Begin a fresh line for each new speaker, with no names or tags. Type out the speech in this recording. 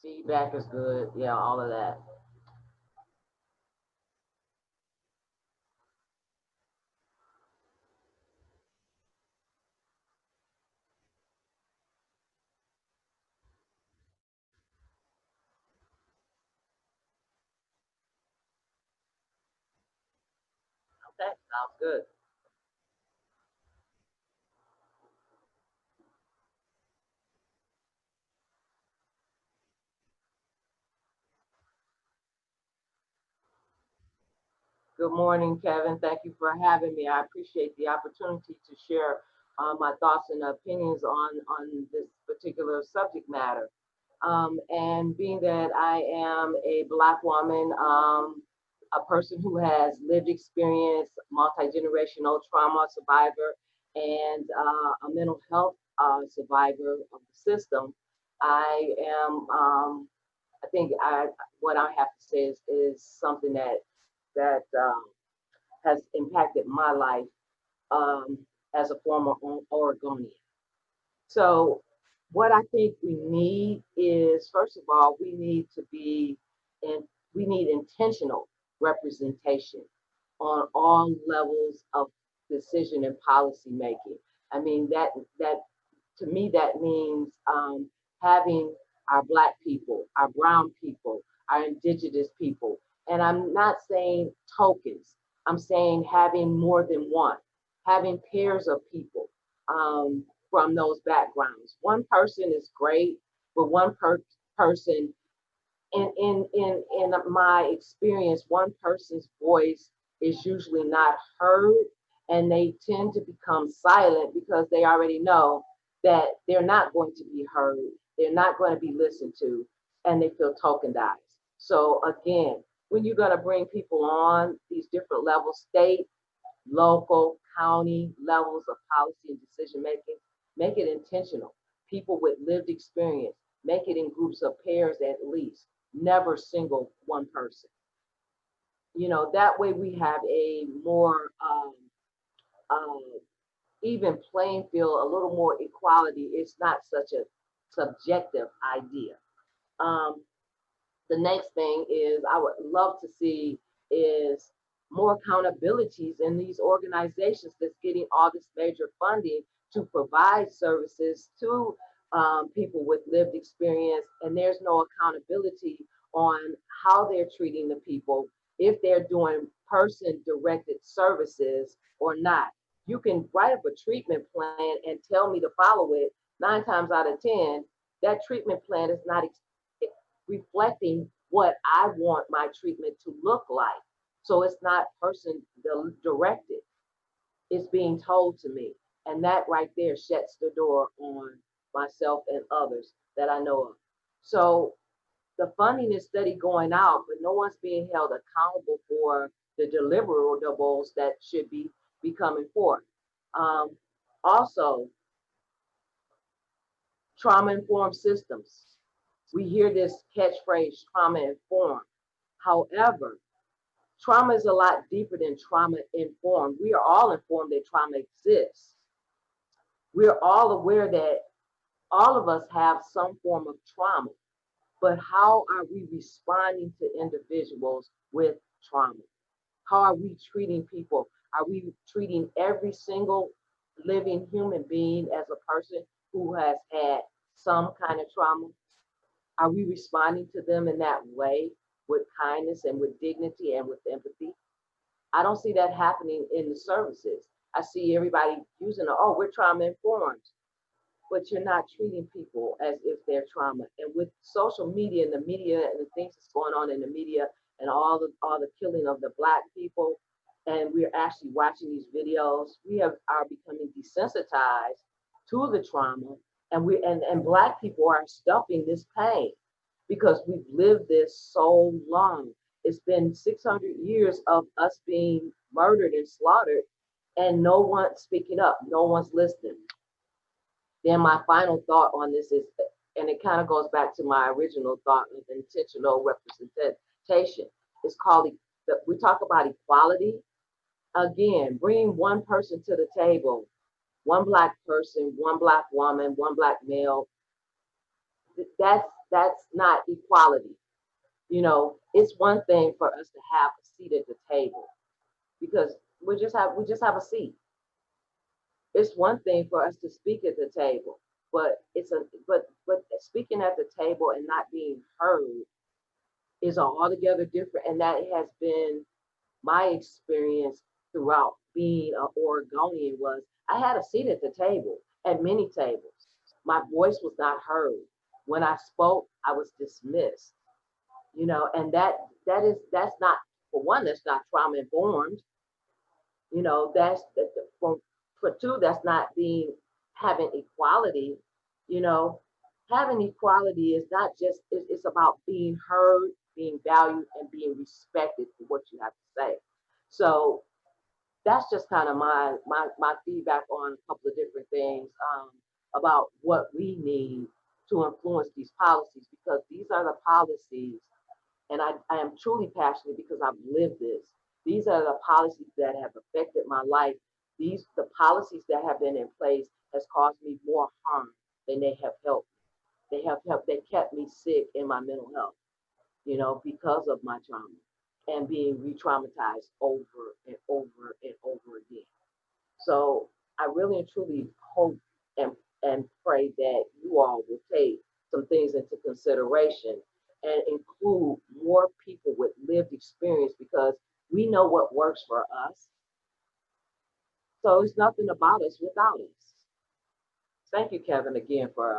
Feedback is good. Yeah, all of that. Okay, sounds good. Good morning, Kevin. Thank you for having me. I appreciate the opportunity to share my thoughts and opinions on this particular subject matter. And being that I am a Black woman, a person who has lived experience, multi generational trauma survivor, and a mental health survivor of the system, I am. I think what I have to say is something that has impacted my life um, as a former Oregonian. So, what I think we need is, first of all, in, we need intentional representation on all levels of decision and policy making. I mean that to me that means having our Black people, our brown people, our indigenous people, and I'm not saying tokens. I'm saying having more than one, having pairs of people. From those backgrounds. One person is great, but person in my experience, one person's voice is usually not heard, and they tend to become silent because they already know that they're not going to be heard, they're not going to be listened to, and they feel tokenized. So again, when you're going to bring people on these different levels, state, local, county levels of policy and decision making, make it intentional. People with lived experience, make it in groups of pairs at least, never single one person. That way we have a more um, even playing field, a little more equality. It's not such a subjective idea. Um, the next thing is I would love to see is more accountabilities in these organizations that's getting all this major funding to provide services to people with lived experience, and there's no accountability on how they're treating the people, if they're doing person directed services or not. You can write up a treatment plan and tell me to follow it. 9 times out of 10, that treatment plan is not reflecting what I want my treatment to look like. So it's not person directed, it's being told to me. And that right there shuts the door on myself and others that I know of. So the funding is steady going out, but no one's being held accountable for the deliverables that should be coming forth. Um, Also, trauma informed systems. We hear this catchphrase, trauma informed. However, trauma is a lot deeper than trauma informed. We are all informed that trauma exists. We're all aware that all of us have some form of trauma, but how are we responding to individuals with trauma? How are we treating people? Are we treating every single living human being as a person who has had some kind of trauma? Are we responding to them in that way with kindness and with dignity and with empathy? I don't see that happening in the services. I see everybody using, oh, we're trauma informed, but you're not treating people as if they're trauma. And with social media and the media and the things that's going on in the media and all the killing of the Black people, and we're actually watching these videos, we are becoming desensitized to the trauma, and Black people are stuffing this pain because we've lived this so long. It's been 600 years of us being murdered and slaughtered, and no one's speaking up, no one's listening. Then my final thought on this is, and it kind of goes back to my original thought of intentional representation. It's called, we talk about equality. Again, bringing one person to the table, one Black person, one Black woman, one Black male. That's that's not equality. You know, it's one thing for us to have a seat at the table because we just have a seat. It's one thing for us to speak at the table, but but speaking at the table and not being heard is altogether different, and that has been my experience throughout being an Oregonian. Was I had a seat at the table, at many tables. My voice was not heard. When I spoke, I was dismissed. You know, and that's not, for one, that's not trauma informed. You know, for two, that's not being having equality. You know, having equality is not just it's about being heard, being valued, and being respected for what you have to say. So that's just kind of my feedback on a couple of different things, about what we need to influence these policies, because these are the policies, and I am truly passionate because I've lived this. These are the policies that have affected my life. These the policies that have been in place has caused me more harm than they have helped. They kept me sick in my mental health, you know, because of my trauma and being re-traumatized over and over and over again. So I really and truly hope and, and pray that you all will take some things into consideration and include more people with lived experience, because we know what works for us. So it's nothing about us without us. Thank you, Kevin, again for